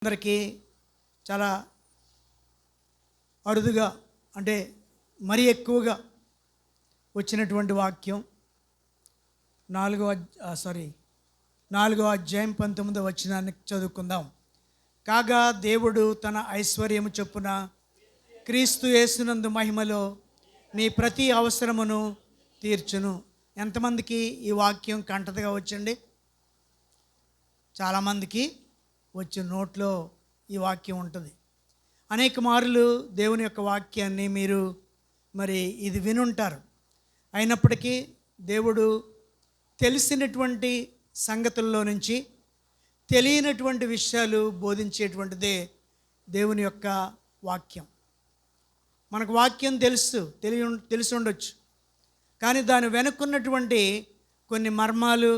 అందరికీ చాలా అరుదుగా అంటే మరీ ఎక్కువగా వచ్చినటువంటి వాక్యం 4వ అధ్యాయం 19వ వచనాన్ని చదువుకుందాం. కాగా దేవుడు తన ఐశ్వర్యము చొప్పున క్రీస్తు యేసునందు మహిమలో మీ ప్రతి అవసరమును తీర్చును. ఎంతమందికి ఈ వాక్యం కంటతగా వచ్చండి? చాలామందికి వచ్చి నోట్లో ఈ వాక్యం ఉంటుంది. అనేక మార్లు దేవుని యొక్క వాక్యాన్ని మీరు ఇది వినుంటారు. అయినప్పటికీ దేవుడు తెలిసినటువంటి సంగతుల్లో నుంచి తెలియనటువంటి విషయాలు బోధించేటువంటిదే దేవుని యొక్క వాక్యం. మనకు వాక్యం తెలిసి ఉండొచ్చు, కానీ దాని వెనుకున్నటువంటి కొన్ని మర్మాలు,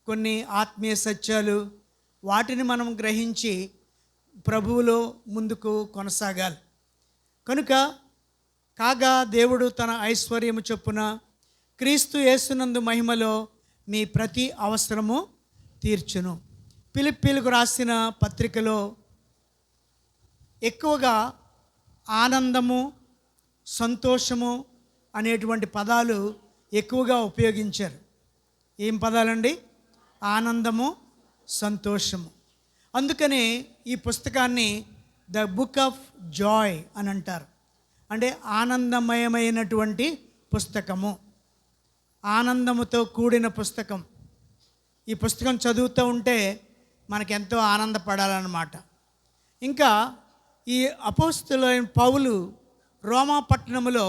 కొన్ని ఆత్మీయ సత్యాలు, వాటిని మనం గ్రహించి ప్రభువులో ముందుకు కొనసాగాలి. కనుక కాగా దేవుడు తన ఐశ్వర్యము చొప్పున క్రీస్తు యేసునందు మహిమలో మీ ప్రతి అవసరము తీర్చును. ఫిలిప్పీలకు రాసిన పత్రికలో ఎక్కువగా ఆనందము, సంతోషము అనేటువంటి పదాలు ఎక్కువగా ఉపయోగించారు. ఏం పదాలండి? ఆనందము, సంతోషము. అందుకనే ఈ పుస్తకాన్ని ద బుక్ ఆఫ్ జాయ్ అని అంటారు. అంటే ఆనందమయమైనటువంటి పుస్తకము, ఆనందముతో కూడిన పుస్తకం. ఈ పుస్తకం చదువుతూ ఉంటే మనకెంతో ఆనందపడాలన్నమాట. ఇంకా ఈ అపోస్తలుడైన పౌలు రోమా పట్టణములో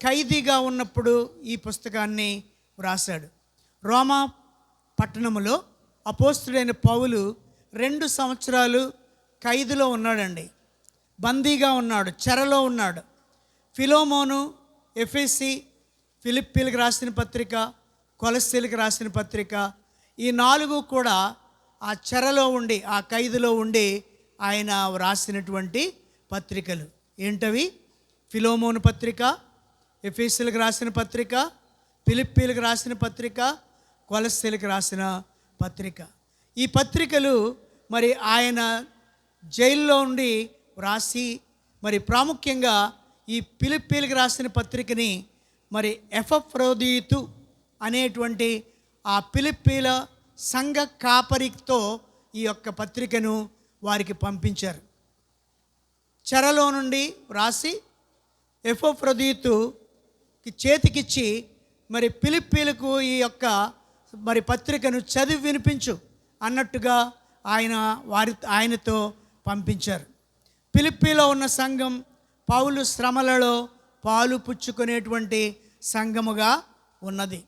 ఖైదీగా ఉన్నప్పుడు ఈ పుస్తకాన్ని వ్రాసాడు. రోమా పట్టణములో అపోస్తలుడైన పౌలు 2 సంవత్సరాలు ఖైదులో ఉన్నాడండి. బందీగా ఉన్నాడు, చెరలో ఉన్నాడు. ఫిలోమోను, ఎఫెసీ, ఫిలిప్పీలకు రాసిన పత్రిక, కొలస్సీలకు రాసిన పత్రిక, ఈ 4 కూడా ఆ చెరలో ఉండి, ఆ ఖైదులో ఉండి ఆయన రాసినటువంటి పత్రికలు. ఏంటవి? ఫిలోమోను పత్రిక, ఎఫెసీలకు రాసిన పత్రిక, ఫిలిప్పీలకు రాసిన పత్రిక, కొలస్సీలకు రాసిన పత్రిక. ఈ పత్రికలు ఆయన జైల్లో ఉండి వ్రాసి, ప్రాముఖ్యంగా ఈ ఫిలిప్పీలకు రాసిన పత్రికని ఎపఫ్రోదితు అనేటువంటి ఆ ఫిలిప్పీల సంఘ కాపరితో ఈ యొక్క పత్రికను వారికి పంపించారు. చెరలో నుండి వ్రాసి ఎపఫ్రోదితుకి చేతికిచ్చి ఫిలిప్పీలకు ఈ యొక్క పత్రికను చదివి వినిపించు అన్నట్టుగా ఆయనతో పంపించారు. ఫిలిప్పీలో ఉన్న సంఘం పౌలు శ్రమలలో పాలు పుచ్చుకునేటువంటి సంఘముగా ఉన్నది.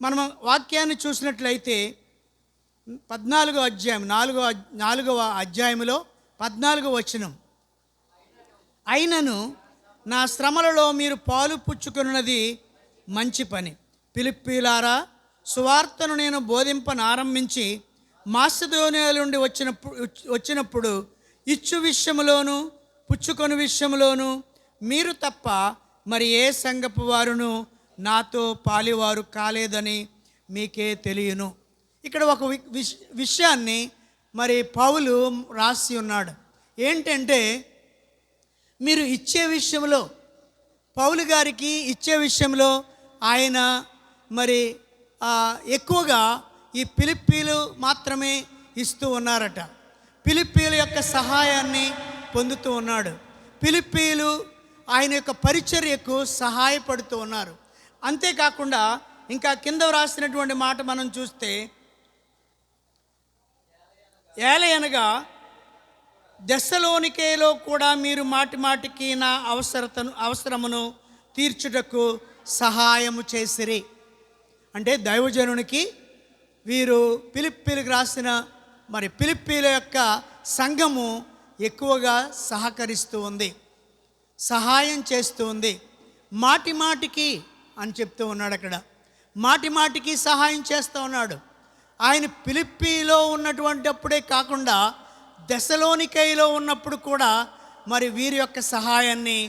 మనం వాక్యాన్ని చూసినట్లయితే 14వ అధ్యాయం 4వ అధ్యాయంలో 14వ వచనం, అయినను నా శ్రమలలో మీరు పాలు పుచ్చుకున్నది మంచి పని. ఫిలిప్పీలారా, సువార్తను నేను బోధింపనారంభించి మాసిదోనియ నుండి వచ్చినప్పుడు ఇచ్చు విషయములోను పుచ్చుకొని విషయంలోను మీరు తప్ప ఏ సంఘపు వారును నాతో పాలివారు కాలేదని మీకే తెలియను. ఇక్కడ ఒక విషయాన్ని పౌలు రాసి ఉన్నాడు. ఏంటంటే, మీరు ఇచ్చే విషయంలో, పౌలు గారికి ఇచ్చే విషయంలో ఆయన ఎక్కువగా ఈ ఫిలిప్పీలు మాత్రమే ఇస్తూ ఉన్నారట. ఫిలిప్పీల యొక్క సహాయాన్ని పొందుతూ ఉన్నాడు. ఫిలిప్పీలు ఆయన యొక్క పరిచర్యకు సహాయపడుతూ ఉన్నారు. అంతేకాకుండా ఇంకా కింద వ్రాసినటువంటి మాట మనం చూస్తే, ఏలయనగా దెస్సలోనికేలో కూడా మీరు మాటికి నా అవసరమును తీర్చుటకు సహాయము చేసిరి. అంటే దైవజనునికి వీరు ఫిలిప్పీలకు రాసిన ఫిలిప్పీల యొక్క సంఘము ఎక్కువగా సహకరిస్తూ ఉంది, సహాయం చేస్తూ ఉంది. మాటికి అని చెప్తూ ఉన్నాడు. అక్కడ మాటికి సహాయం చేస్తూ ఉన్నాడు. ఆయన ఫిలిప్పీలో ఉన్నటువంటి అప్పుడే కాకుండా దెస్సలోనికైలో ఉన్నప్పుడు కూడా వీరి యొక్క సహాయాన్ని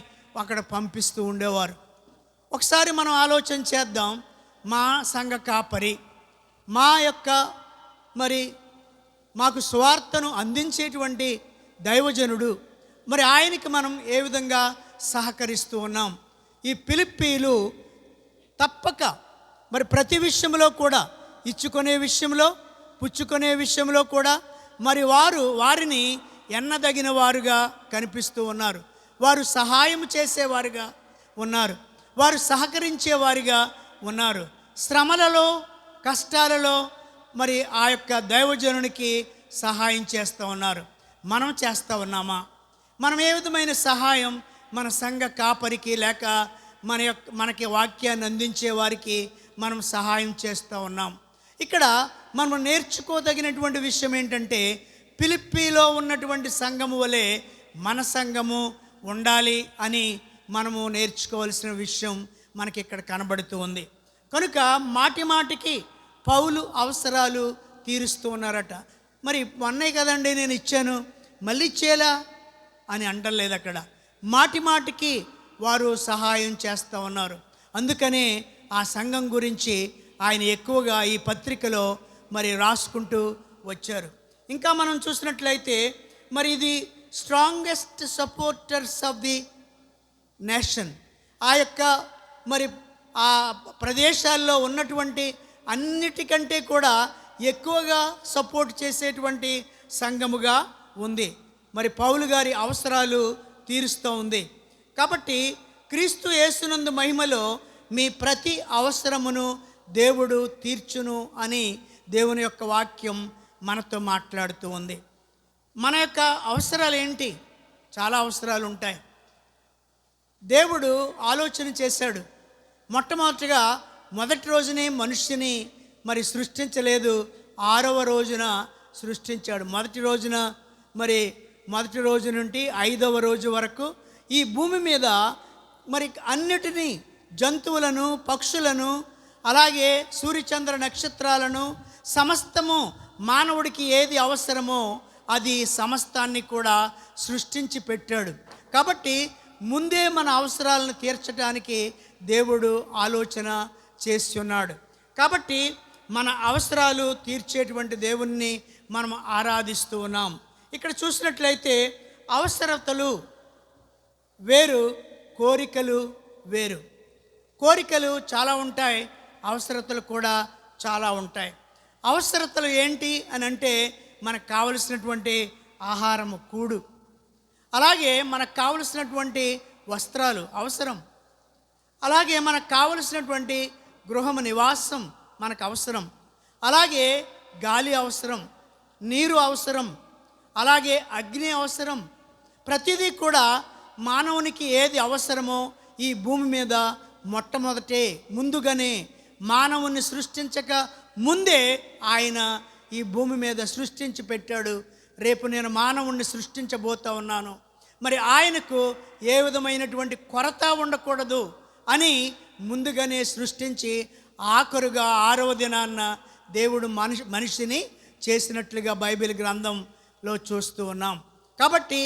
అక్కడ పంపిస్తూ ఉండేవారు. ఒకసారి మనం ఆలోచన చేద్దాం. మా సంఘ కాపరి, మా యొక్క మాకు సువార్తను అందించేటువంటి దైవజనుడు. మరి ఆయనకి మనం ఏ విధంగా సహకరిస్తూ ఉన్నాం? ఈ ఫిలిప్పీలు తప్పక మరి ప్రతి విషయంలో కూడా, ఇచ్చుకునే విషయంలో, పుచ్చుకునే విషయంలో కూడా మరి వారిని ఎన్నదగిన వారుగా కనిపిస్తూ ఉన్నారు. వారు సహాయం చేసేవారుగా ఉన్నారు, వారు సహకరించేవారిగా ఉన్నారు. శ్రమలలో, కష్టాలలో మరి ఆ యొక్క దైవజనునికి సహాయం చేస్తూ ఉన్నారు. మనం చేస్తూ ఉన్నామా? మనం ఏ విధమైన సహాయం మన సంఘ కాపరికి లేక మనకి వాక్యాన్ని అందించే వారికి మనం సహాయం చేస్తూ ఉన్నాం? ఇక్కడ మనం నేర్చుకోదగినటువంటి విషయం ఏంటంటే, ఫిలిప్పీలో ఉన్నటువంటి సంఘము వలె మన సంఘము ఉండాలి అని మనము నేర్చుకోవాల్సిన విషయం మనకి ఇక్కడ కనబడుతూ ఉంది. కనుక మాటి మాటికి పౌలు అవసరాలు తీరుస్తూ ఉన్నారట. మరి మొన్నే కదండి నేను ఇచ్చాను, మళ్ళీ ఇచ్చేలా అని అంటలేదు. అక్కడ మాటి మాటికి వారు సహాయం చేస్తూ ఉన్నారు. అందుకనే ఆ సంఘం గురించి ఆయన ఎక్కువగా ఈ పత్రికలో మరి రాసుకుంటూ వచ్చారు. ఇంకా మనం చూసినట్లయితే మరి ఇది strongest supporters of the nation, ఆ యొక్క మరి ఆ ప్రదేశాల్లో ఉన్నటువంటి అన్నిటికంటే కూడా ఎక్కువగా సపోర్ట్ చేసేటువంటి సంఘముగా ఉంది. మరి పౌలు గారి అవసరాలు తీరుస్తూ ఉంది. కాబట్టి క్రీస్తు యేసునందు మహిమలో మీ ప్రతి అవసరమును దేవుడు తీర్చును అని దేవుని యొక్క వాక్యం మనతో మాట్లాడుతూ ఉంది. మన యొక్క అవసరాలు ఏంటి? చాలా అవసరాలు ఉంటాయి. దేవుడు ఆలోచన చేశాడు. మొట్టమొదటిగా మొదటి రోజునే మనుష్యుని మరి సృష్టించలేదు, 6వ రోజున సృష్టించాడు. మొదటి రోజు నుండి 5వ రోజు వరకు ఈ భూమి మీద మరి అన్నిటినీ, జంతువులను, పక్షులను, అలాగే సూర్యచంద్ర నక్షత్రాలను, సమస్తము మానవుడికి ఏది అవసరమో అది సమస్తాన్ని కూడా సృష్టించి పెట్టాడు. కాబట్టి ముందే మన అవసరాలను తీర్చడానికి దేవుడు ఆలోచన చేస్తున్నాడు. కాబట్టి మన అవసరాలు తీర్చేటువంటి దేవుణ్ణి మనం ఆరాధిస్తూ ఉన్నాం. ఇక్కడ చూసినట్లయితే అవసరతలు వేరు, కోరికలు వేరు. కోరికలు చాలా ఉంటాయి, అవసరతలు కూడా చాలా ఉంటాయి. అవసరతలు ఏంటి అని అంటే, మనకు కావలసినటువంటి ఆహారము, కూడు, అలాగే మనకు కావలసినటువంటి వస్త్రాలు అవసరం, అలాగే మనకు కావలసినటువంటి గృహము, నివాసం మనకు అవసరం, అలాగే గాలి అవసరం, నీరు అవసరం, అలాగే అగ్ని అవసరం. ప్రతిదీ కూడా మానవునికి ఏది అవసరమో ఈ భూమి మీద మొట్టమొదటే ముందుగానే మానవుని సృష్టించక ముందే ఆయన ఈ భూమి మీద సృష్టించి పెట్టాడు. రేపు నేను మానవుణ్ణి సృష్టించబోతా ఉన్నాను, మరి ఆయనకు ఏ విధమైనటువంటి కొరత ఉండకూడదు అని ముందుగానే సృష్టించి ఆఖరుగా 6వ దినాన్న దేవుడు మనిషిని చేసినట్లుగా బైబిల్ గ్రంథంలో చూస్తూ ఉన్నాం. కాబట్టి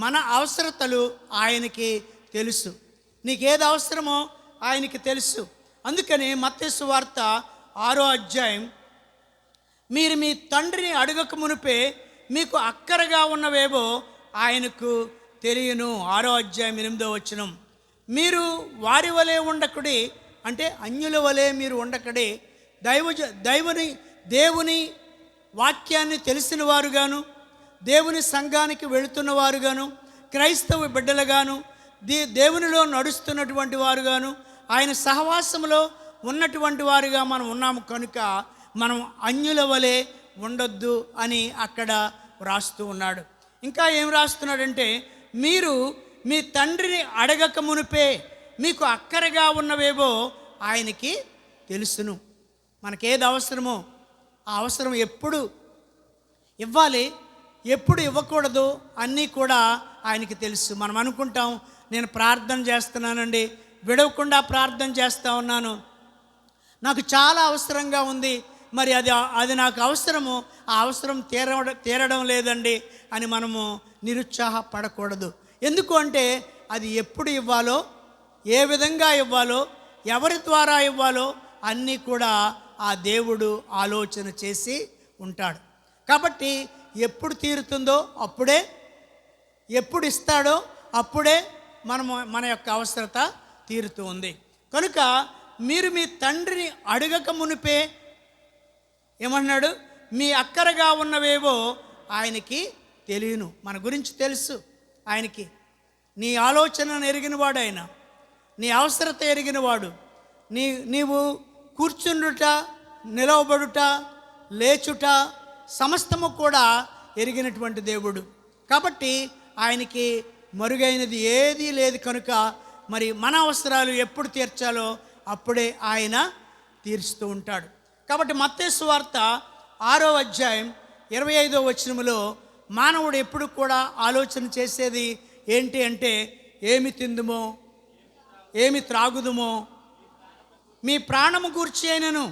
మన అవసరతలు ఆయనకి తెలుసు. నీకేది అవసరమో ఆయనకి తెలుసు. అందుకని మత్తయి సువార్త 6వ అధ్యాయం, మీరు మీ తండ్రిని అడగక మునిపే మీకు అక్కరగా ఉన్నవేవో ఆయనకు తెలియను. 6వ అధ్యాయం 8వ వచనం, మీరు వారి వలె ఉండకుడి, అంటే అన్యుల వలె మీరు ఉండకడే, దేవుని వాక్యాన్ని తెలిసిన వారుగాను, దేవుని సంఘానికి వెళుతున్న వారుగాను, క్రైస్తవ బిడ్డలుగాను, దేవునిలో నడుస్తున్నటువంటి వారుగాను, ఆయన సహవాసంలో ఉన్నటువంటి వారుగా మనం ఉన్నాము. కనుక మనం అన్యుల వలె ఉండొద్దు అని అక్కడ రాస్తూ ఉన్నాడు. ఇంకా ఏం రాస్తున్నాడంటే, మీరు మీ తండ్రిని అడగక మునిపే మీకు అక్కరగా ఉన్నవేవో ఆయనకి తెలుసును. మనకేది అవసరమో ఆ అవసరం ఎప్పుడు ఇవ్వాలి, ఎప్పుడు ఇవ్వకూడదు అన్నీ కూడా ఆయనకి తెలుసు. మనం అనుకుంటాం, నేను ప్రార్థన చేస్తున్నానండి, విడవకుండా ప్రార్థన చేస్తూ ఉన్నాను, నాకు చాలా అవసరంగా ఉంది, మరి అది నాకు అవసరము, ఆ అవసరం తీరడం లేదండి అని మనము నిరుత్సాహపడకూడదు. ఎందుకు అంటే అది ఎప్పుడు ఇవ్వాలో, ఏ విధంగా ఇవ్వాలో, ఎవరి ద్వారా ఇవ్వాలో అన్నీ కూడా ఆ దేవుడు ఆలోచన చేసి ఉంటాడు. కాబట్టి ఎప్పుడు తీరుతుందో అప్పుడే, ఎప్పుడు ఇస్తాడో అప్పుడే మన యొక్క అవసరత తీరుతూ ఉంది. కనుక మీరు మీ తండ్రిని అడగక మునిపే ఏమన్నాడు? మీ అక్కరగా ఉన్నవేవో ఆయనకి తెలియను. మన గురించి తెలుసు ఆయనకి. నీ ఆలోచనను ఎరిగినవాడు ఆయన, నీ అవసరత ఎరిగినవాడు. నీవు కూర్చుండుట, నిలవబడుట, లేచుట సమస్తము కూడా ఎరిగినటువంటి దేవుడు. కాబట్టి ఆయనకి మరుగైనది ఏదీ లేదు. కనుక మరి మన అవసరాలు ఎప్పుడు తీర్చాలో అప్పుడే ఆయన తీరుస్తూ ఉంటాడు. కాబట్టి మత్తయి సువార్త 6వ అధ్యాయం 25వ వచనములో మానవుడు ఎప్పుడు కూడా ఆలోచన చేసేది ఏంటి అంటే, ఏమి తిందుమో, ఏమి త్రాగుదుమో, మీ ప్రాణము గూర్చి అయినను,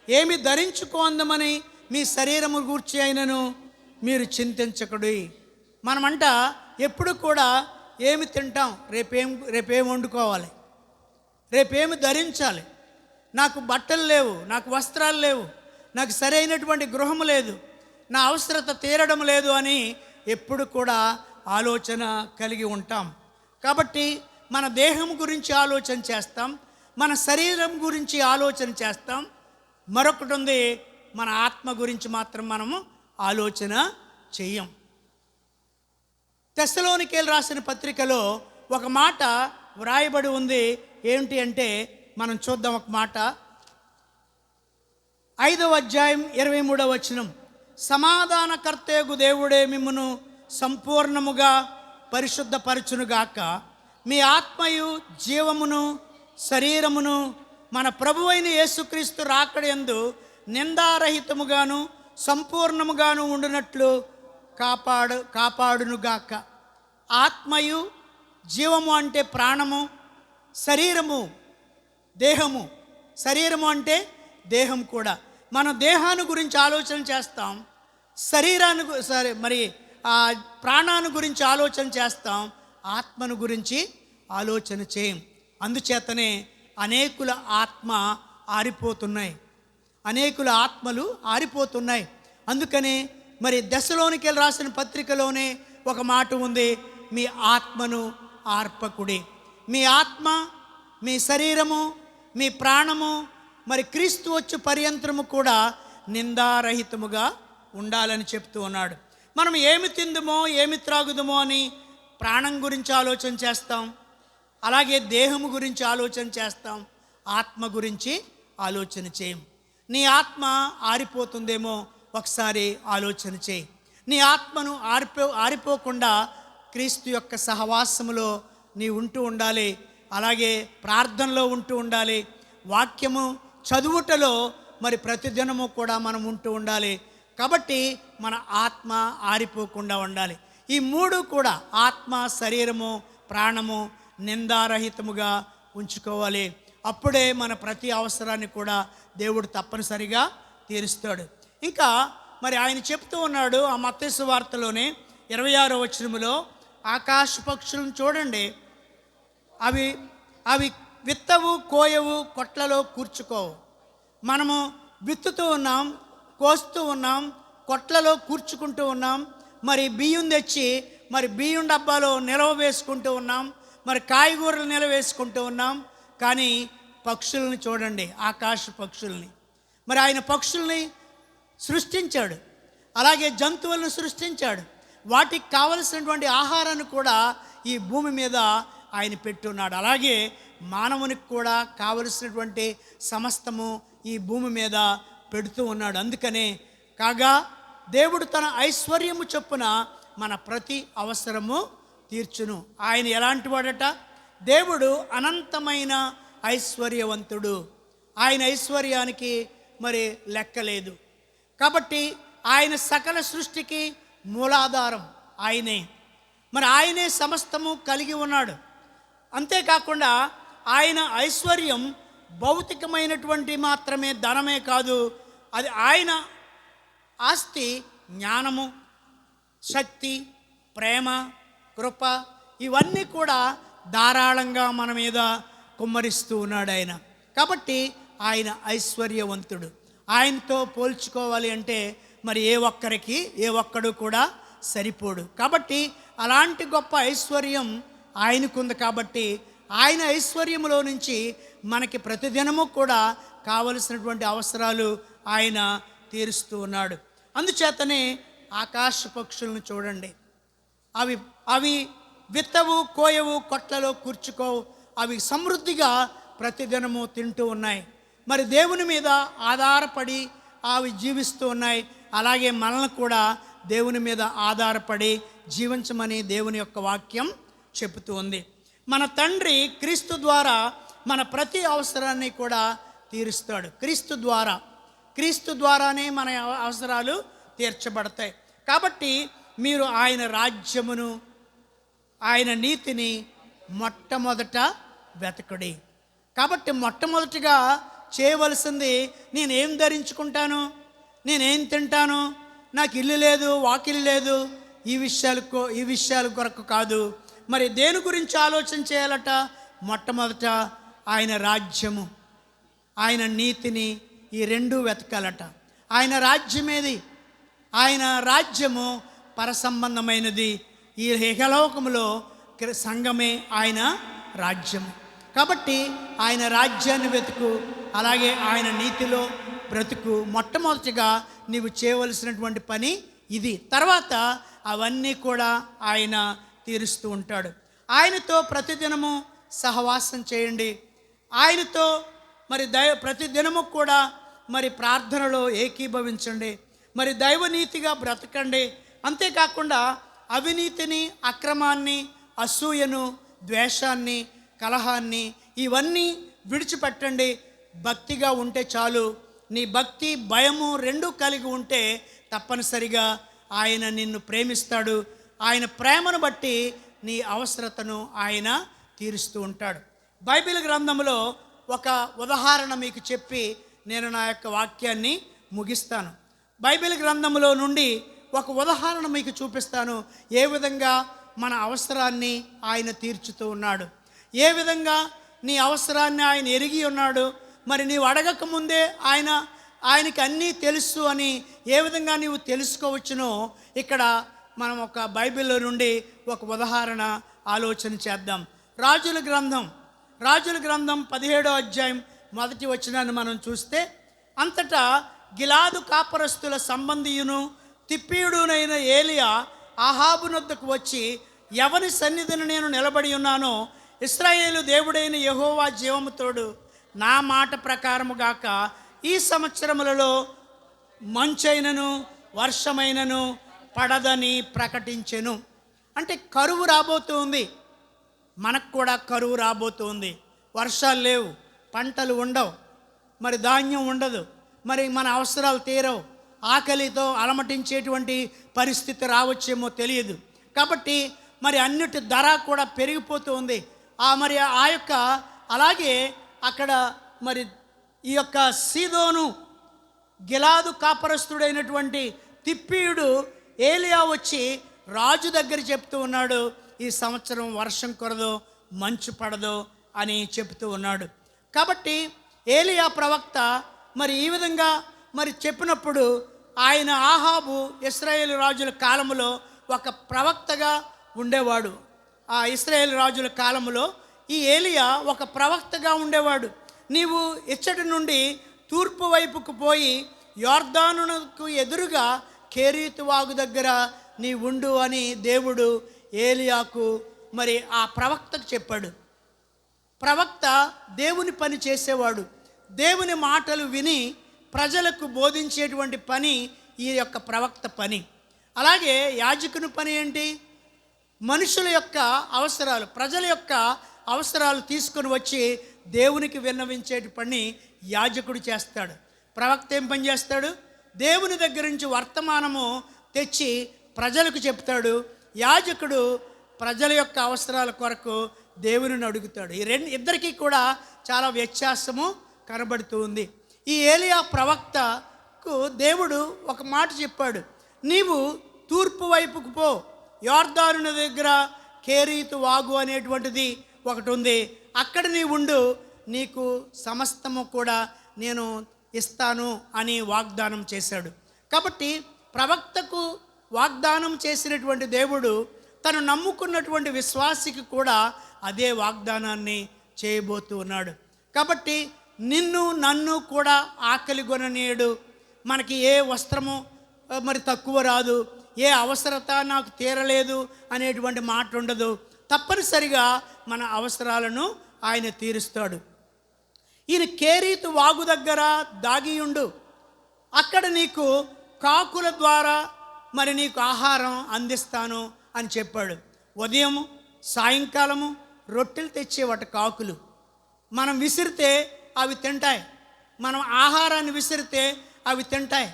ఏమి ధరించుకోందమని మీ శరీరము గూర్చి అయినను మీరు చింతించకుడి. మనమంట ఎప్పుడు కూడా ఏమి తింటాం, రేపేం వండుకోవాలి, రేపేమి ధరించాలి, నాకు బట్టలు లేవు, నాకు వస్త్రాలు లేవు, నాకు సరైనటువంటి గృహము లేదు, నా అవసరత తీరడం లేదు అని ఎప్పుడు కూడా ఆలోచన కలిగి ఉంటాం. కాబట్టి మన దేహం గురించి ఆలోచన చేస్తాం, మన శరీరం గురించి ఆలోచన చేస్తాం. మరొకటి ఉంది, మన ఆత్మ గురించి మాత్రం మనము ఆలోచన చెయ్యం. తెస్సలోనికేయులు రాసిన పత్రికలో ఒక మాట వ్రాయబడి ఉంది. ఏంటి అంటే మనం చూద్దాం ఒక మాట. 5వ అధ్యాయం 23వ వచనం, సమాధానకర్తయగు దేవుడే మిమ్మును సంపూర్ణముగా పరిశుద్ధపరచునుగాక, మీ ఆత్మయు జీవమును శరీరమును మన ప్రభువైన యేసుక్రీస్తు రాకడయందు నిందారహితముగాను సంపూర్ణముగాను ఉండునట్లు కాపాడునుగాక. ఆత్మయు జీవము అంటే ప్రాణము, శరీరము దేహము. శరీరము అంటే దేహం కూడా. మన దేహాన్ని గురించి ఆలోచన చేస్తాం, శరీరాన్ని ఆ ప్రాణాన్ని గురించి ఆలోచన చేస్తాం, ఆత్మను గురించి ఆలోచన చేయం. అందుచేతనే అనేకుల ఆత్మ ఆరిపోతున్నాయి, అనేకుల ఆత్మలు ఆరిపోతున్నాయి. అందుకనే మరి తెస్సలోనికేయులు రాసిన పత్రికలోనే ఒక మాట ఉంది, మీ ఆత్మను ఆర్పకుడి. మీ ఆత్మ, మీ శరీరము, మీ ప్రాణము మరి క్రీస్తు వచ్చే పర్యంతరము కూడా నిందారహితముగా ఉండాలని చెప్తూ ఉన్నాడు. మనం ఏమి తిందుమో, ఏమి త్రాగుదుమో అని ప్రాణం గురించి ఆలోచన చేస్తాం, అలాగే దేహము గురించి ఆలోచన చేస్తాం, ఆత్మ గురించి ఆలోచన చేయం. నీ ఆత్మ ఆరిపోతుందేమో ఒకసారి ఆలోచన చేయి. నీ ఆత్మను ఆరిపోకుండా క్రీస్తు యొక్క సహవాసములో నీ ఉంటూ ఉండాలి, అలాగే ప్రార్థనలో ఉంటూ ఉండాలి, వాక్యము చదువుటలో మరి ప్రతిదినము కూడా మనం ఉంటూ ఉండాలి. కాబట్టి మన ఆత్మ ఆరిపోకుండా ఉండాలి. ఈ మూడు కూడా ఆత్మ, శరీరము, ప్రాణము నిందారహితముగా ఉంచుకోవాలి. అప్పుడే మన ప్రతి అవసరాన్ని కూడా దేవుడు తప్పనిసరిగా తీరుస్తాడు. ఇంకా మరి ఆయన చెప్తూ ఉన్నాడు ఆ మత్తయి సువార్తలోనే 26వ వచనములో, ఆకాశ పక్షులను చూడండి, అవి విత్తవు, కోయవు, కొట్లలో కూర్చుకోవు. మనము విత్తుతూ ఉన్నాం, కోస్తూ ఉన్నాం, కొట్లలో కూర్చుకుంటూ ఉన్నాం, మరి బియ్యం తెచ్చి మరి బియ్యం డబ్బాలో నిలవ వేసుకుంటూ ఉన్నాం, మరి కాయగూరలు నిలవ వేసుకుంటూ ఉన్నాం. కానీ పక్షుల్ని చూడండి, ఆకాశ పక్షుల్ని. మరి ఆయన పక్షుల్ని సృష్టించాడు, అలాగే జంతువులను సృష్టించాడు. వాటికి కావలసినటువంటి ఆహారాన్ని కూడా ఈ భూమి మీద ఆయన పెట్టున్నాడు. అలాగే మానవునికి కూడా కావలసినటువంటి సమస్తము ఈ భూమి మీద పెడుతూ ఉన్నాడు. అందుకనే కాగా దేవుడు తన ఐశ్వర్యము చొప్పున మన ప్రతి అవసరము తీర్చును. ఆయన ఎలాంటి వాడట? దేవుడు అనంతమైన ఐశ్వర్యవంతుడు. ఆయన ఐశ్వర్యానికి మరి లెక్కలేదు. కాబట్టి ఆయన సకల సృష్టికి మూలాధారం ఆయనే. మరి ఆయనే సమస్తము కలిగి ఉన్నాడు. అంతేకాకుండా ఆయన ఐశ్వర్యం భౌతికమైనటువంటి మాత్రమే ధనమే కాదు, అది ఆయన ఆస్తి జ్ఞానము, శక్తి, ప్రేమ, కృప ఇవన్నీ కూడా ధారాళంగా మన మీద కుమ్మరిస్తూ ఉన్నాడు ఆయన. కాబట్టి ఆయన ఐశ్వర్యవంతుడు. ఆయనతో పోల్చుకోవాలి అంటే మరి ఏ ఒక్కడు కూడా సరిపోడు. కాబట్టి అలాంటి గొప్ప ఐశ్వర్యం ఆయనకుంది. కాబట్టి ఆయన ఐశ్వర్యంలో నుంచి మనకి ప్రతిదినము కూడా కావలసినటువంటి అవసరాలు ఆయన తీరుస్తూ ఉన్నాడు. అందుచేతనే ఆకాశ పక్షులను చూడండి, అవి అవి విత్తవు, కోయవు, కొట్లలో కూర్చుకోవు, అవి సమృద్ధిగా ప్రతిదినము తింటూ ఉన్నాయి. మరి దేవుని మీద ఆధారపడి అవి జీవిస్తూ ఉన్నాయి. అలాగే మనల్ని కూడా దేవుని మీద ఆధారపడి జీవించమని దేవుని యొక్క వాక్యం చెబుతూ ఉంది. మన తండ్రి క్రీస్తు ద్వారా మన ప్రతి అవసరాన్ని కూడా తీరుస్తాడు. క్రీస్తు ద్వారానే మన అవసరాలు తీర్చబడతాయి. కాబట్టి మీరు ఆయన రాజ్యమును, ఆయన నీతిని మొట్టమొదట వెతకుడి. కాబట్టి మొట్టమొదటిగా చేయవలసింది, నేనేం ధరించుకుంటాను, నేనేం తింటాను, నాకు ఇల్లు లేదు, వాకిలి లేదు, ఈ విషయాల కొరకు కాదు. మరి దేని గురించి ఆలోచన చేయాలట? మొట్టమొదట ఆయన రాజ్యము, ఆయన నీతిని, ఈ రెండు వెతకాలట. ఆయన రాజ్యమేది? ఆయన రాజ్యము పరసంబంధమైనది. ఈ ఇహలోకములో సంఘమే ఆయన రాజ్యము. కాబట్టి ఆయన రాజ్యాన్ని వెతుకు, అలాగే ఆయన నీతిలో బ్రతుకు. మొట్టమొదటిగా నీవు చేయవలసినటువంటి పని ఇది. తర్వాత అవన్నీ కూడా ఆయన తీరుస్తూ ఉంటాడు. ఆయనతో ప్రతిదినము సహవాసం చేయండి. ఆయనతో మరి ప్రతిదినము కూడా మరి ప్రార్థనలో ఏకీభవించండి. మరి దైవనీతిగా బ్రతకండి. అంతేకాకుండా అవినీతిని, అక్రమాన్ని, అసూయను, ద్వేషాన్ని, కలహాన్ని ఇవన్నీ విడిచిపెట్టండి. భక్తిగా ఉంటే చాలు. నీ భక్తి, భయము రెండూ కలిగి ఉంటే తప్పనిసరిగా ఆయన నిన్ను ప్రేమిస్తాడు. ఆయన ప్రేమను బట్టి నీ అవసరతను ఆయన తీరుస్తూ ఉంటాడు. బైబిల్ గ్రంథంలో ఒక ఉదాహరణ మీకు చెప్పి నేను నా యొక్క వాక్యాన్ని ముగిస్తాను. బైబిల్ గ్రంథంలో నుండి ఒక ఉదాహరణ మీకు చూపిస్తాను. ఏ విధంగా మన అవసరాన్ని ఆయన తీర్చుతూ ఉన్నాడు, ఏ విధంగా నీ అవసరాన్ని ఆయన ఎరిగి ఉన్నాడు. మరి నీవు అడగక ముందే ఆయనకి అన్నీ తెలుసు అని ఏ విధంగా నీవు తెలుసుకోవచ్చునో ఇక్కడ మనం ఒక బైబిల్లో నుండి ఒక ఉదాహరణ ఆలోచన చేద్దాం. రాజుల గ్రంథం 17వ అధ్యాయం 1వ వచనాన్ని మనం చూస్తే, అంతటా గిలాదు కాపరస్తుల సంబంధియును తిప్పీయుడునైన ఏలియా ఆహాబునొద్దకు వచ్చి, ఎవని సన్నిధిని నేను నిలబడి ఉన్నానో ఇశ్రాయేలు దేవుడైన యెహోవా జీవము తోడు, నా మాట ప్రకారము గాక ఈ సంవత్సరములలో మంచైనను వర్షమైనను పడదని ప్రకటించెను. అంటే కరువు రాబోతుంది. మనకు కూడా కరువు రాబోతుంది. వర్షాలు లేవు, పంటలు ఉండవు, మరి ధాన్యం ఉండదు, మరి మన అవసరాలు తీరవు, ఆకలితో అలమటించేటువంటి పరిస్థితి రావచ్చేమో తెలియదు. కాబట్టి మరి అన్నిటి ధర కూడా పెరిగిపోతూ ఉంది. మరి ఆ యొక్క అలాగే అక్కడ మరి ఈ యొక్క సీదోను గిలాదు కాపరస్తుడైనటువంటి తిప్పీయుడు ఏలియా వచ్చి రాజు దగ్గర చెప్తూ ఉన్నాడు, ఈ సంవత్సరం వర్షం కురదో, మంచు పడదో అని చెప్తూ ఉన్నాడు. కాబట్టి ఏలియా ప్రవక్త మరి ఈ విధంగా మరి చెప్పినప్పుడు ఆయన ఆహాబు ఇశ్రాయేలు రాజుల కాలములో ఒక ప్రవక్తగా ఉండేవాడు. ఆ ఇశ్రాయేలు రాజుల కాలములో ఈ ఏలియా ఒక ప్రవక్తగా ఉండేవాడు. నీవు ఇచ్చటి నుండి తూర్పు వైపుకు పోయి యొర్దానునకు ఎదురుగా కేరీతు వాగు దగ్గర నీ ఉండు అని దేవుడు ఏలియాకు మరి ఆ ప్రవక్తకు చెప్పాడు. ప్రవక్త దేవుని పని చేసేవాడు. దేవుని మాటలు విని ప్రజలకు బోధించేటువంటి పని ఈ యొక్క ప్రవక్త పని. అలాగే యాజకుని పని ఏంటి? మనుషుల యొక్క అవసరాలు, ప్రజల యొక్క అవసరాలు తీసుకొని వచ్చి దేవునికి విన్నవించేటి పని యాజకుడు చేస్తాడు. ప్రవక్త ఏం పని చేస్తాడు? దేవుని దగ్గర నుంచి వర్తమానము తెచ్చి ప్రజలకు చెప్తాడు. యాజకుడు ప్రజల యొక్క అవసరాల కొరకు దేవుని అడుగుతాడు. ఈ ఇద్దరికీ కూడా చాలా వ్యత్యాసము కనబడుతూ ఉంది. ఈ ఏలియా ప్రవక్తకు దేవుడు ఒక మాట చెప్పాడు, నీవు తూర్పు వైపుకు పో, యొర్దాను దగ్గర కేరీతు వాగు అనేటువంటిది ఒకటి ఉంది, అక్కడ నీ ఉండు, నీకు సమస్తము కూడా నేను ఇస్తాను అని వాగ్దానం చేశాడు. కాబట్టి ప్రవక్తకు వాగ్దానం చేసినటువంటి దేవుడు తను నమ్ముకున్నటువంటి విశ్వాసికి కూడా అదే వాగ్దానాన్ని చేయబోతూ ఉన్నాడు. కాబట్టి నిన్ను నన్ను కూడా ఆకలి కొననీయడు. మనకి ఏ వస్త్రము మరి తక్కువ రాదు, ఏ అవసరత నాకు తీరలేదు అనేటువంటి మాట ఉండదు. తప్పనిసరిగా మన అవసరాలను ఆయన తీరుస్తాడు. ఈయన కేరీతు వాగు దగ్గర దాగియుండు, అక్కడ నీకు కాకుల ద్వారా మరి నీకు ఆహారం అందిస్తాను అని చెప్పాడు. ఉదయము సాయంకాలము రొట్టెలు తెచ్చేవాట కాకులు. మనం విసిరితే అవి తింటాయి, మనం ఆహారాన్ని విసిరితే అవి తింటాయి,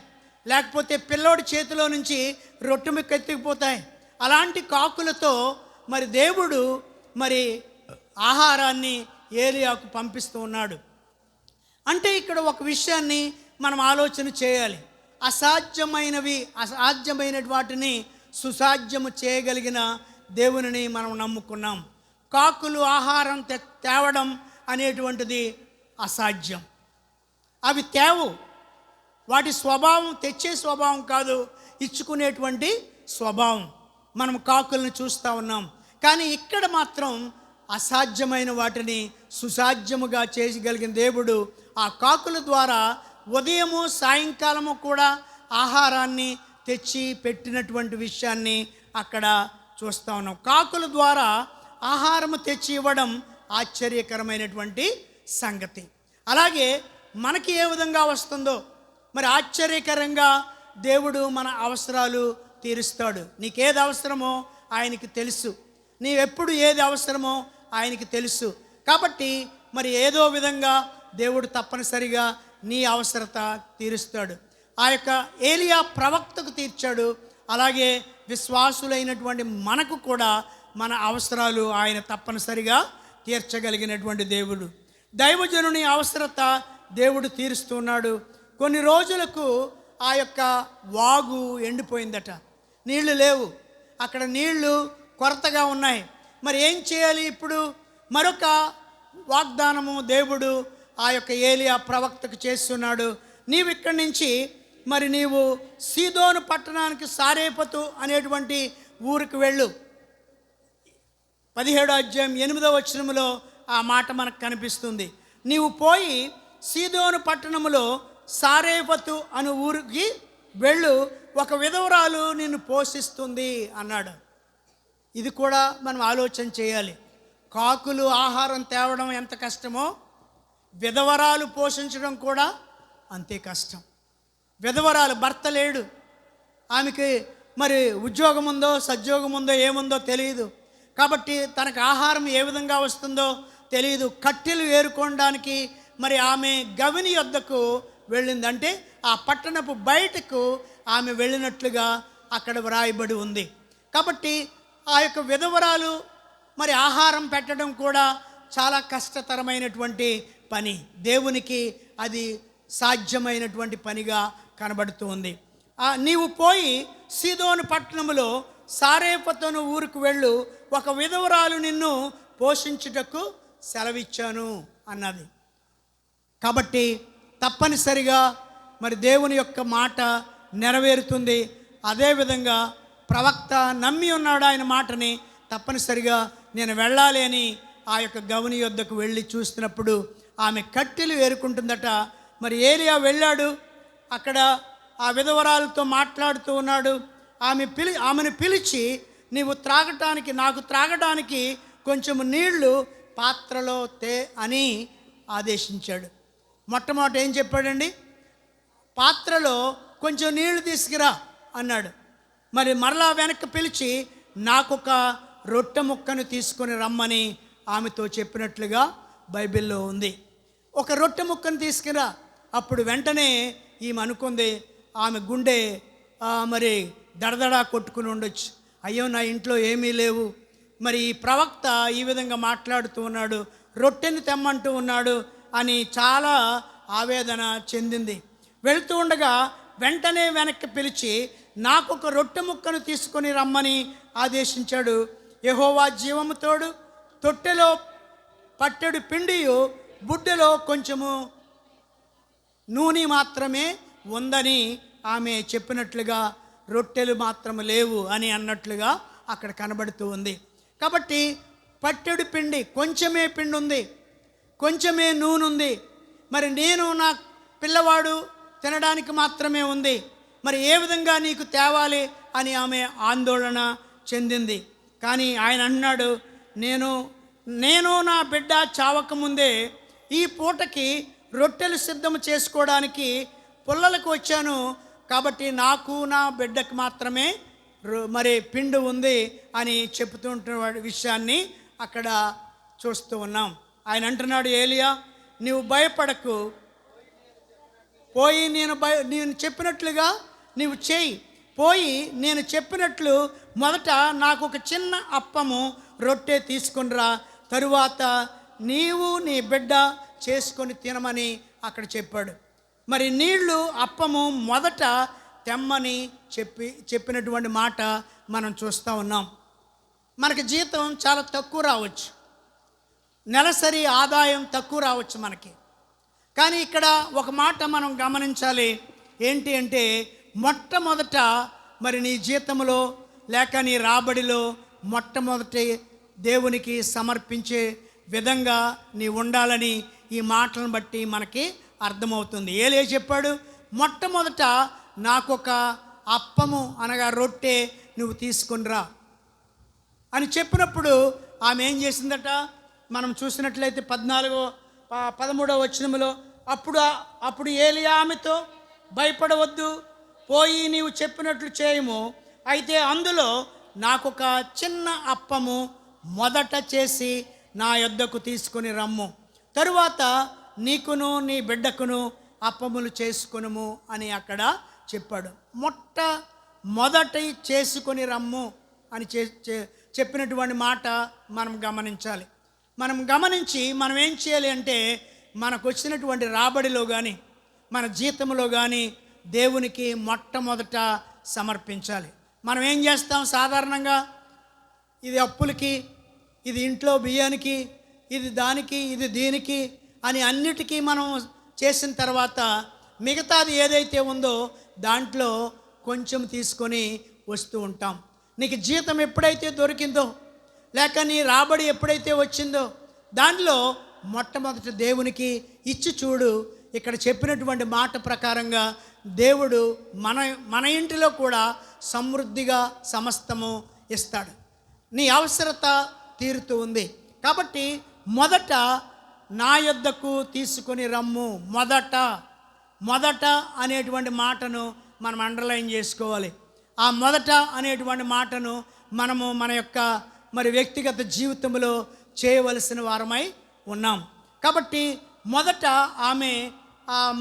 లేకపోతే పిల్లోడి చేతిలో నుంచి రొట్టె ముక్క ఎత్తుకుపోతాయి. అలాంటి కాకులతో మరి దేవుడు మరి ఆహారాన్ని ఏలియాకు పంపిస్తూ ఉన్నాడు. అంటే ఇక్కడ ఒక విషయాన్ని మనం ఆలోచన చేయాలి. అసాధ్యమైన వాటిని సుసాధ్యము చేయగలిగిన దేవునిని మనం నమ్ముకున్నాం. కాకులు ఆహారం తేవడం అనేటువంటిది అసాధ్యం. అవి తేవు, వాటి స్వభావం తెచ్చే స్వభావం కాదు, ఇచ్చుకునేటువంటి స్వభావం. మనం కాకులను చూస్తూ ఉన్నాం. కానీ ఇక్కడ మాత్రం అసాధ్యమైన వాటిని సుసాధ్యముగా చేయగలిగిన దేవుడు ఆ కాకుల ద్వారా ఉదయము సాయంకాలము కూడా ఆహారాన్ని తెచ్చి పెట్టినటువంటి విషయాన్ని అక్కడ చూస్తూ ఉన్నాం. కాకుల ద్వారా ఆహారము తెచ్చి ఇవ్వడం ఆశ్చర్యకరమైనటువంటి సంగతి. అలాగే మనకి ఏ విధంగా వస్తుందో మరి ఆశ్చర్యకరంగా దేవుడు మన అవసరాలు తీరుస్తాడు. నీకేది అవసరమో ఆయనకి తెలుసు, నీవెప్పుడు ఏది అవసరమో ఆయనకి తెలుసు. కాబట్టి మరి ఏదో విధంగా దేవుడు తప్పనిసరిగా నీ అవసరత తీరుస్తాడు. ఆ యొక్క ఏలియా ప్రవక్తకు తీర్చాడు. అలాగే విశ్వాసులైనటువంటి మనకు కూడా మన అవసరాలు ఆయన తప్పనిసరిగా తీర్చగలిగినటువంటి దేవుడు. దైవజనుని అవసరత దేవుడు తీరుస్తున్నాడు. కొన్ని రోజులకు ఆ యొక్క వాగు ఎండిపోయిందట, నీళ్లు లేవు, అక్కడ నీళ్లు కొరతగా ఉన్నాయి. మరి ఏం చేయాలి? ఇప్పుడు మరొక వాగ్దానము దేవుడు ఆ యొక్క ఏలియా ప్రవక్తకు చేస్తున్నాడు. నీవు ఇక్కడి నుంచి మరి నీవు సీదోను పట్టణానికి సారేపతు అనేటువంటి ఊరికి వెళ్ళు. 17వ అధ్యాయం 8వ వచనములో ఆ మాట మనకు కనిపిస్తుంది. నీవు పోయి సీదోను పట్టణములో సారేపతు అను ఊరికి వెళ్ళు, ఒక విధవరాలు నిన్ను పోషిస్తుంది అన్నాడు. ఇది కూడా మనం ఆలోచన చేయాలి. కాకులు ఆహారం తేవడం ఎంత కష్టమో విధవరాలు పోషించడం కూడా అంతే కష్టం. విధవరాలు, భర్త లేడు, ఆమెకి మరి ఉద్యోగం ఉందో సద్యోగం ఉందో ఏముందో తెలియదు. కాబట్టి తనకు ఆహారం ఏ విధంగా వస్తుందో తెలియదు. కట్టెలు ఏరుకోవడానికి మరి ఆమె గవిని యొద్దకు వెళ్ళింది. అంటే ఆ పట్టణపు బయటకు ఆమె వెళ్ళినట్లుగా అక్కడ వ్రాయబడి ఉంది. కాబట్టి ఆ యొక్క విధవరాలు మరి ఆహారం పెట్టడం కూడా చాలా కష్టతరమైనటువంటి పని. దేవునికి అది సాధ్యమైనటువంటి పనిగా కనబడుతూ ఉంది. నీవు పోయి సీదోను పట్టణములో సారేపతను ఊరికి వెళ్ళు, ఒక విధవరాలు నిన్ను పోషించుటకు సెలవిచ్చాను అన్నది. కాబట్టి తప్పనిసరిగా మరి దేవుని యొక్క మాట నెరవేరుతుంది. అదేవిధంగా ప్రవక్త నమ్మి ఉన్నాడు ఆయన మాటని. తప్పనిసరిగా నేను వెళ్ళాలి అని ఆ యొక్క గవని యొద్దకు వెళ్ళి చూస్తున్నప్పుడు ఆమె కట్టెలు ఏరుకుంటుందట. మరి ఏలియా వెళ్ళాడు, అక్కడ ఆ విధవరాలతో మాట్లాడుతూ ఉన్నాడు. ఆమెను పిలిచి నీవు నాకు త్రాగటానికి కొంచెం నీళ్లు పాత్రలో అని ఆదేశించాడు. మొట్టమొదట ఏం చెప్పాడండి? పాత్రలో కొంచెం నీళ్లు తీసుకురా అన్నాడు. మరి మరలా వెనక్కి పిలిచి నాకొక రొట్టె ముక్కను తీసుకొని రమ్మని ఆమెతో చెప్పినట్లుగా బైబిల్లో ఉంది. ఒక రొట్టె ముక్కను తీసుకురా. అప్పుడు వెంటనే ఈమె అనుకుంది, ఆమె గుండె మరి దడదడా కొట్టుకుని ఉండొచ్చు. అయ్యో, నా ఇంట్లో ఏమీ లేవు, మరి ఈ ప్రవక్త ఈ విధంగా మాట్లాడుతూ ఉన్నాడు, రొట్టెని తెమ్మంటూ ఉన్నాడు అని చాలా ఆవేదన చెందింది. వెళ్తూ ఉండగా వెంటనే వెనక్కి పిలిచి నాకొక రొట్టె ముక్కను తీసుకొని రమ్మని ఆదేశించాడు. యెహోవా జీవము తోడు, తొట్టెలో పట్టెడు పిండియు బుడ్డెలో కొంచెము నూనె మాత్రమే ఉందని ఆమె చెప్పినట్లుగా రొట్టెలు మాత్రం లేవు అని అన్నట్లుగా అక్కడ కనబడుతూ ఉంది. కాబట్టి పట్టెడు పిండి, కొంచెమే పిండి ఉంది, కొంచెమే నూనె ఉంది, మరి నేను నా పిల్లవాడు తినడానికి మాత్రమే ఉంది, మరి ఏ విధంగా నీకు తేవాలి అని ఆమె ఆందోళన చెందింది. కానీ ఆయన అన్నాడు, నేను నా బిడ్డ చావకముందే ఈ పూటకి రొట్టెలు సిద్ధం చేసుకోవడానికి పుల్లలకు వచ్చాను, కాబట్టి నాకు నా బిడ్డకి మాత్రమే మరి పిండి ఉంది అని చెప్తుంటున్న విషయాన్ని అక్కడ చూస్తూ ఉన్నాం. ఆయన అంటున్నాడు, ఏలియా నీవు భయపడకు, పోయి నేను చెప్పినట్లుగా నీవు చేయి, పోయి నేను చెప్పినట్లు మొదట నాకు ఒక చిన్న అప్పము రొట్టె తీసుకునిరా, తరువాత నీవు నీ బిడ్డ చేసుకొని తినమని అక్కడ చెప్పాడు. మరి నీళ్లు అప్పము మొదట తెమ్మని చెప్పినటువంటి మాట మనం చూస్తూ ఉన్నాం. మనకి జీతం చాలా తక్కువ రావచ్చు, నెలసరి ఆదాయం తక్కువ రావచ్చు మనకి. కానీ ఇక్కడ ఒక మాట మనం గమనించాలి, ఏంటి అంటే మొట్టమొదట మరి నీ జీతంలో లేక నీ రాబడిలో మొట్టమొదటి దేవునికి సమర్పించే విధంగా నీ ఉండాలని ఈ మాటలను బట్టి మనకి అర్థమవుతుంది. ఏలే చెప్పాడు, మొట్టమొదట నాకొక అప్పము అనగా రొట్టె నువ్వు తీసుకునిరా అని చెప్పినప్పుడు ఆమె ఏం చేసిందట, మనం చూసినట్లయితే 13వ వచనంలో, అప్పుడు ఏలియా ఆమెతో, భయపడవద్దు, పోయి నీవు చెప్పినట్లు చేయము, అయితే అందులో నాకొక చిన్న అప్పము మొదట చేసి నా యొద్దకు తీసుకొని రమ్ము, తరువాత నీకును నీ బిడ్డకును అప్పములు చేసుకొనుము అని అక్కడ చెప్పాడు. మొదటి చేసుకొని రమ్ము అని చెప్పినటువంటి మాట మనం గమనించాలి. మనం గమనించి మనం ఏం చేయాలి అంటే, మనకు వచ్చినటువంటి రాబడిలో కానీ మన జీతంలో కానీ దేవునికి మొట్టమొదట సమర్పించాలి. మనం ఏం చేస్తాం సాధారణంగా, ఇది అప్పులకి, ఇది ఇంట్లో బియ్యానికి, ఇది దానికి, ఇది దీనికి అని అన్నిటికీ మనం చేసిన తర్వాత మిగతాది ఏదైతే ఉందో దాంట్లో కొంచెం తీసుకొని వస్తూ ఉంటాం. నీకు జీతం ఎప్పుడైతే దొరికిందో లేక నీ రాబడి ఎప్పుడైతే వచ్చిందో దాంట్లో మొట్టమొదటి దేవునికి ఇచ్చి చూడు. ఇక్కడ చెప్పినటువంటి మాట ప్రకారంగా దేవుడు మన ఇంటిలో కూడా సమృద్ధిగా సమస్తము ఇస్తాడు. నీ అవసరత తీరుతూ ఉంది. కాబట్టి మొదట నా యొద్దకు తీసుకొని రమ్ము. మొదట అనేటువంటి మాటను మనం అండర్లైన్ చేసుకోవాలి. ఆ మొదట అనేటువంటి మాటను మనము మన యొక్క మరి వ్యక్తిగత జీవితంలో చేయవలసిన వారమై ఉన్నాం. కాబట్టి మొదట ఆమె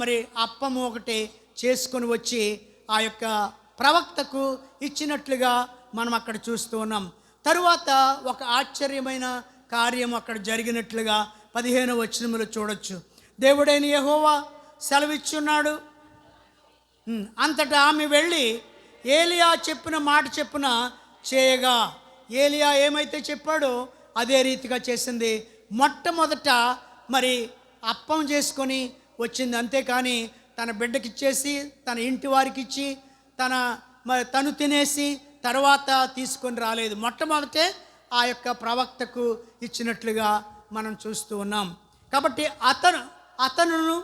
మరి అప్పము ఒకటి చేసుకొని వచ్చి ఆ యొక్క ప్రవక్తకు ఇచ్చినట్లుగా మనం అక్కడ చూస్తూ ఉన్నాం. తరువాత ఒక ఆశ్చర్యమైన కార్యం అక్కడ జరిగినట్లుగా 15వ వచనంలో చూడొచ్చు. దేవుడైన యెహోవా సెలవిచ్చున్నాడు. అంతటా ఆమె వెళ్ళి ఏలియా చెప్పిన మాట చెప్పున చేయగా, ఏలియా ఏమైతే చెప్పాడో అదే రీతిగా చేసింది. మొట్టమొదట మరి అప్పం చేసుకొని వచ్చింది, అంతేకాని తన బిడ్డకిచ్చేసి తన ఇంటి వారికి ఇచ్చి తను తినేసి తర్వాత తీసుకొని రాలేదు. మొట్టమొదటే ఆ యొక్క ప్రవక్తకు ఇచ్చినట్లుగా మనం చూస్తూ ఉన్నాం. కాబట్టి అతనును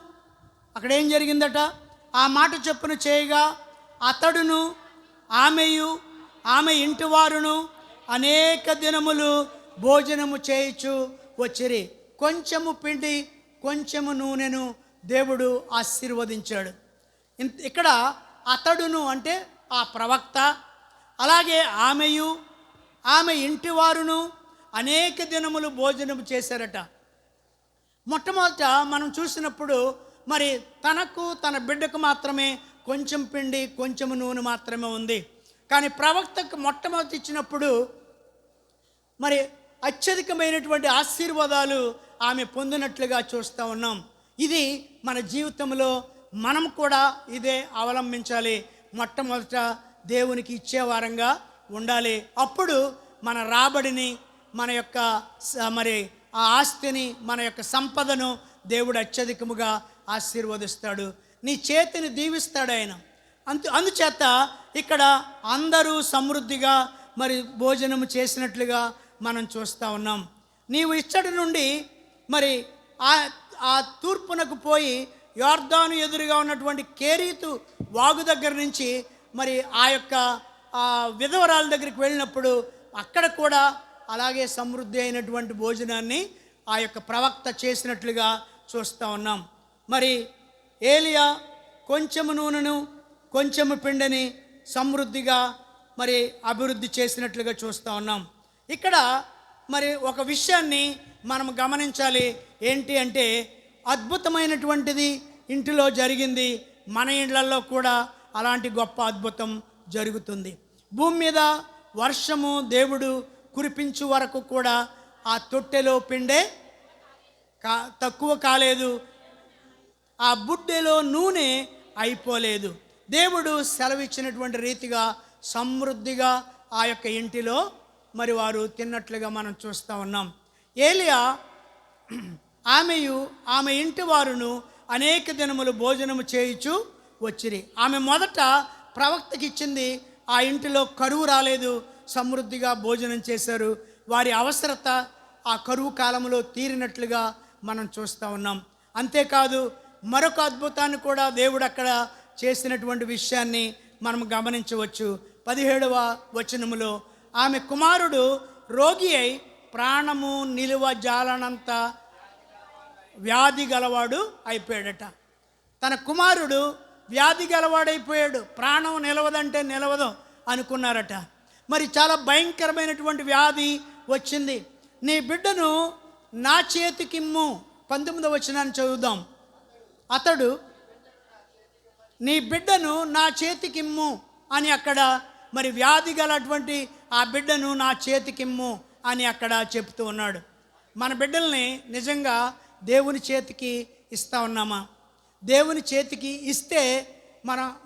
అక్కడ ఏం జరిగిందట, ఆ మాట చొప్పున చేయగా అతడును ఆమె ఇంటి వారును అనేక దినములు భోజనము చేయుచు వచ్చిరి. కొంచెము పిండి కొంచెము నూనెను దేవుడు ఆశీర్వదించాడు. ఇక్కడ అతడును అంటే ఆ ప్రవక్త, అలాగే ఆమె ఇంటి వారును అనేక దినములు భోజనము చేశారట. మొట్టమొదట మనం చూసినప్పుడు మరి తనకు తన బిడ్డకు మాత్రమే కొంచెం పిండి కొంచెం నూనె మాత్రమే ఉంది. కానీ ప్రవక్తకు మొట్టమొదటి ఇచ్చినప్పుడు మరి అత్యధికమైనటువంటి ఆశీర్వాదాలు ఆమె పొందినట్లుగా చూస్తూ ఉన్నాం. ఇది మన జీవితంలో మనం కూడా ఇదే అవలంబించాలి. మొట్టమొదట దేవునికి ఇచ్చేవారంగా ఉండాలి. అప్పుడు మన రాబడిని, మన యొక్క మరి ఆ ఆస్తిని, మన యొక్క సంపదను దేవుడు అత్యధికముగా ఆశీర్వదిస్తాడు. నీ చేతిని దీవిస్తాడు ఆయన. అందుచేత ఇక్కడ అందరూ సమృద్ధిగా మరి భోజనం చేసినట్లుగా మనం చూస్తూ ఉన్నాం. నీవు ఇచ్చటి నుండి మరి ఆ తూర్పునకు పోయి యోర్దాను ఎదురుగా ఉన్నటువంటి కేరీతు వాగు దగ్గర నుంచి మరి ఆ యొక్క విధవరాల దగ్గరికి వెళ్ళినప్పుడు అక్కడ కూడా అలాగే సమృద్ధి అయినటువంటి భోజనాన్ని ఆ యొక్క ప్రవక్త చేసినట్లుగా చూస్తూ ఉన్నాం. మరి ఏలియా కొంచెము నూనెను కొంచెము పిండిని సమృద్ధిగా మరి అభివృద్ధి చేసినట్లుగా చూస్తూ ఉన్నాం. ఇక్కడ మరి ఒక విషయాన్ని మనం గమనించాలి. ఏంటి అంటే అద్భుతమైనటువంటిది ఇంటిలో జరిగింది, మన ఇళ్లలో కూడా అలాంటి గొప్ప అద్భుతం జరుగుతుంది. భూమి మీద వర్షము దేవుడు కురిపించు వరకు కూడా ఆ తొట్టెలో పిండే తక్కువ కాలేదు, ఆ బుడ్డెలో నూనె అయిపోలేదు. దేవుడు సెలవిచ్చినటువంటి రీతిగా సమృద్ధిగా ఆ యొక్క ఇంటిలో మరి వారు తిన్నట్లుగా మనం చూస్తూ ఉన్నాం. ఏలియా ఆమె ఇంటి వారును అనేక దినములు భోజనము చేయుచు వచ్చిరి. ఆమె మొదట ప్రవక్తకి ఇచ్చింది, ఆ ఇంటిలో కరువు రాలేదు, సమృద్ధిగా భోజనం చేశారు. వారి అవసరత ఆ కరువు కాలంలో తీరినట్లుగా మనం చూస్తూ ఉన్నాం. అంతేకాదు మరొక అద్భుతాన్ని కూడా దేవుడు అక్కడ చేసినటువంటి విషయాన్ని మనం గమనించవచ్చు. 17వ వచనములో ఆమె కుమారుడు రోగి అయి ప్రాణము నిలువ జాలనంత వ్యాధి గలవాడు అయిపోయాడట. తన కుమారుడు వ్యాధి గలవాడైపోయాడు, ప్రాణం నిలవదంటే నిలవదు అనుకున్నారట. మరి చాలా భయంకరమైనటువంటి వ్యాధి వచ్చింది. నీ బిడ్డను నా చేతికిమ్ము. 19వ వచనాన్ని చదువుదాం. అతడు నీ బిడ్డను నా చేతికిమ్ము అని అక్కడ మరి వ్యాధి గలటువంటి ఆ బిడ్డను నా చేతికిమ్ము అని అక్కడ చెప్తూ ఉన్నాడు. మన బిడ్డల్ని నిజంగా దేవుని చేతికి ఇస్తూ ఉన్నామా? దేవుని చేతికి ఇస్తే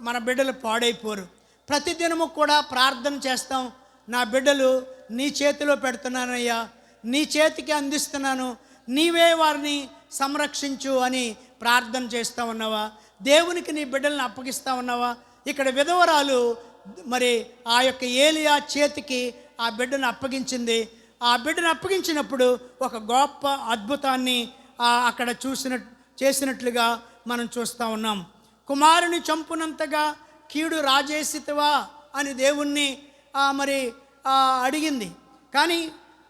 మన బిడ్డలు పాడైపోరు. ప్రతిదినము కూడా ప్రార్థన చేస్తాం, నా బిడ్డలు నీ చేతిలో పెడుతున్నానయ్యా, నీ చేతికి అందిస్తున్నాను, నీవే వారిని సంరక్షించు అని ప్రార్థన చేస్తూ ఉన్నావా? దేవునికి నీ బిడ్డలను అప్పగిస్తూ ఉన్నావా? ఇక్కడ విధవరాలు మరి ఆ యొక్క ఏలియా చేతికి ఆ బిడ్డను అప్పగించింది. ఆ బిడ్డను అప్పగించినప్పుడు ఒక గొప్ప అద్భుతాన్ని అక్కడ చేసినట్లుగా మనం చూస్తూ ఉన్నాం. కుమారుని చంపునంతగా కీడు రాజేసితవా అని దేవుణ్ణి మరి అడిగింది. కానీ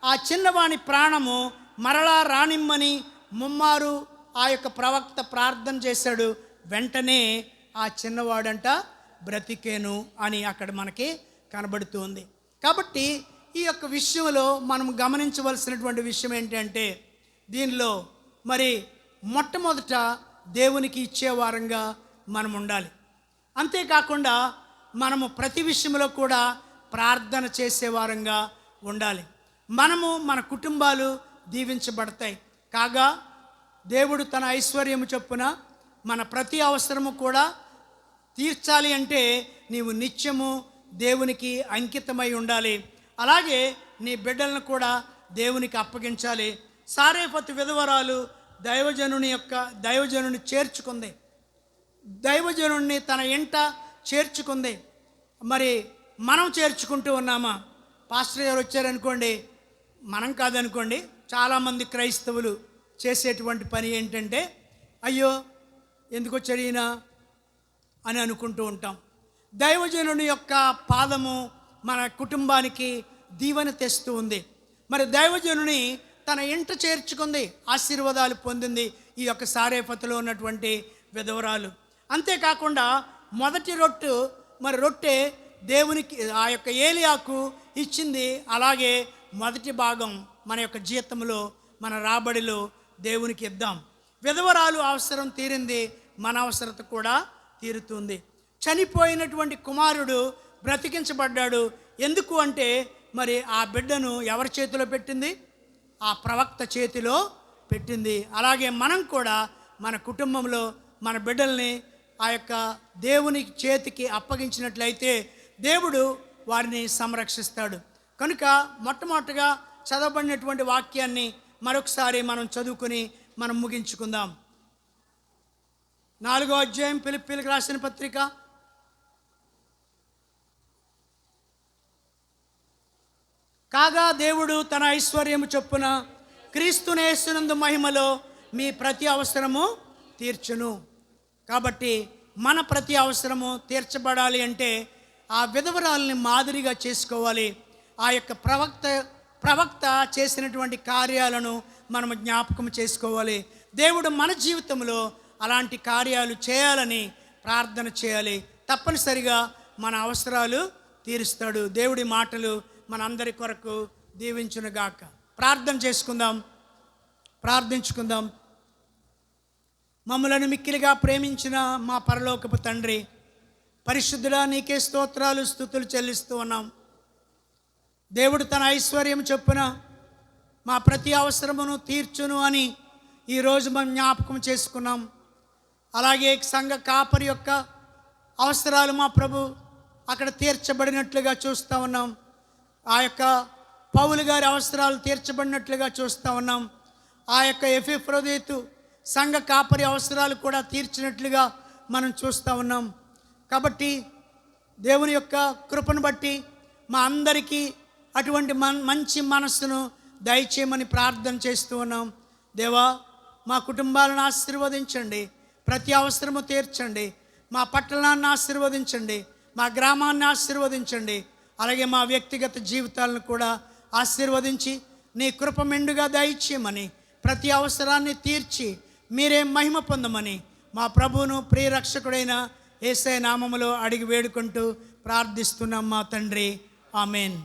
ఆ చిన్నవాని ప్రాణము మరలా రానిమ్మని ముమ్మారు ఆ యొక్క ప్రవక్త ప్రార్థన చేశాడు. వెంటనే ఆ చిన్నవాడంట బ్రతికేను అని అక్కడ మనకి కనబడుతుంది. కాబట్టి ఈ యొక్క విషయంలో మనం గమనించవలసినటువంటి విషయం ఏంటంటే, దీనిలో మరి మొట్టమొదట దేవునికి ఇచ్చేవారంగా మనం ఉండాలి. అంతేకాకుండా మనము ప్రతి విషయంలో కూడా ప్రార్థన చేసేవారంగా ఉండాలి. మనము మన కుటుంబాలు దీవించబడతాయి. కాగా దేవుడు తన ఐశ్వర్యము చొప్పున మన ప్రతి అవసరము కూడా తీర్చాలి అంటే నీవు నిత్యము దేవునికి అంకితమై ఉండాలి. అలాగే నీ బిడ్డలను కూడా దేవునికి అప్పగించాలి. సారేఫతు విధవరాలు దైవజనుని చేర్చుకుంది, దైవజనుడిని తన ఇంట చేర్చుకుంది. మరి మనం చేర్చుకుంటూ ఉన్నామా? పాస్టర్ గారు వచ్చారనుకోండి, మనం కాదనుకోండి, చాలామంది క్రైస్తవులు చేసేటువంటి పని ఏంటంటే, అయ్యో ఎందుకు వచ్చారు ఈయన అని అనుకుంటూ ఉంటాం. దైవజనుని యొక్క పాదము మన కుటుంబానికి దీవెన తెస్తూ ఉంది. మరి దైవజనుని తన ఇంట చేర్చుకుంది, ఆశీర్వాదాలు పొందింది ఈ యొక్క సారేఫతులో ఉన్నటువంటి విధవరాలు. అంతేకాకుండా మొదటి రొట్టె దేవునికి ఆ యొక్క ఏలియాకు ఇచ్చింది. అలాగే మొదటి భాగం మన యొక్క జీతంలో, మన రాబడిలో దేవునికి ఇద్దాం. విధవరాలు అవసరం తీరింది, మన అవసరత కూడా తీరుతుంది. చనిపోయినటువంటి కుమారుడు బ్రతికించబడ్డాడు. ఎందుకు అంటే మరి ఆ బిడ్డను ఎవరి చేతిలో పెట్టింది? ఆ ప్రవక్త చేతిలో పెట్టింది. అలాగే మనం కూడా మన కుటుంబంలో మన బిడ్డల్ని ఆ యొక్క దేవుని చేతికి అప్పగించినట్లయితే దేవుడు వారిని సంరక్షిస్తాడు. కనుక మొట్టమొదటిగా చదవబడినటువంటి వాక్యాన్ని మరొకసారి మనం చదువుకుని మనం ముగించుకుందాం. 4వ అధ్యాయం ఫిలిప్పీలకు రాసిన పత్రిక కాగా దేవుడు తన ఐశ్వర్యము చొప్పున క్రీస్తునేస్తునందు మహిమలో మీ ప్రతి అవసరము తీర్చును. కాబట్టి మన ప్రతి అవసరము తీర్చబడాలి అంటే ఆ విధవరాల్ని మాదిరిగా చేసుకోవాలి. ఆ యొక్క ప్రవక్త చేసినటువంటి కార్యాలను మనం జ్ఞాపకం చేసుకోవాలి. దేవుడు మన జీవితంలో అలాంటి కార్యాలు చేయాలని ప్రార్థన చేయాలి. తప్పనిసరిగా మన అవసరాలు తీరుస్తాడు. దేవుడి మాటలు మనందరి కొరకు దీవించునుగాక. ప్రార్థన చేసుకుందాం, ప్రార్థించుకుందాం. మమ్మలను మిక్కిలిగా ప్రేమించిన మా పరలోకపు తండ్రి, పరిశుద్ధుడా, నీకే స్తోత్రాలు స్తుతులు చెల్లిస్తూ ఉన్నాం. దేవుడు తన ఐశ్వర్యం చొప్పున మా ప్రతి అవసరమును తీర్చును అని ఈరోజు మనం జ్ఞాపకం చేసుకున్నాం. అలాగే సంఘ కాపరి యొక్క అవసరాలు మా ప్రభు అక్కడ తీర్చబడినట్లుగా చూస్తూ ఉన్నాం. ఆ యొక్క పౌలు గారి అవసరాలు తీర్చబడినట్లుగా చూస్తూ ఉన్నాం. ఆ యొక్క ఎఫెఫ్రోదీతు సంఘ కాపరి అవసరాలు కూడా తీర్చినట్లుగా మనం చూస్తూ ఉన్నాం. కాబట్టి దేవుని యొక్క కృపను బట్టి మా అందరికీ అటువంటి మంచి మనస్సును దయచేయమని ప్రార్థన చేస్తూ ఉన్నాం. దేవా, మా కుటుంబాలను ఆశీర్వదించండి, ప్రతి అవసరము తీర్చండి, మా పట్టణాన్ని ఆశీర్వదించండి, మా గ్రామాన్ని ఆశీర్వదించండి, అలాగే మా వ్యక్తిగత జీవితాలను కూడా ఆశీర్వదించి నీ కృప మెండుగా దయచేయమని, ప్రతి అవసరాన్ని తీర్చి మీరే మహిమ పొందమని మా ప్రభువును ప్రియరక్షకుడైన యేసయ్య నామములో అడిగి వేడుకుంటూ ప్రార్థిస్తున్నాం మా తండ్రి. ఆమేన్.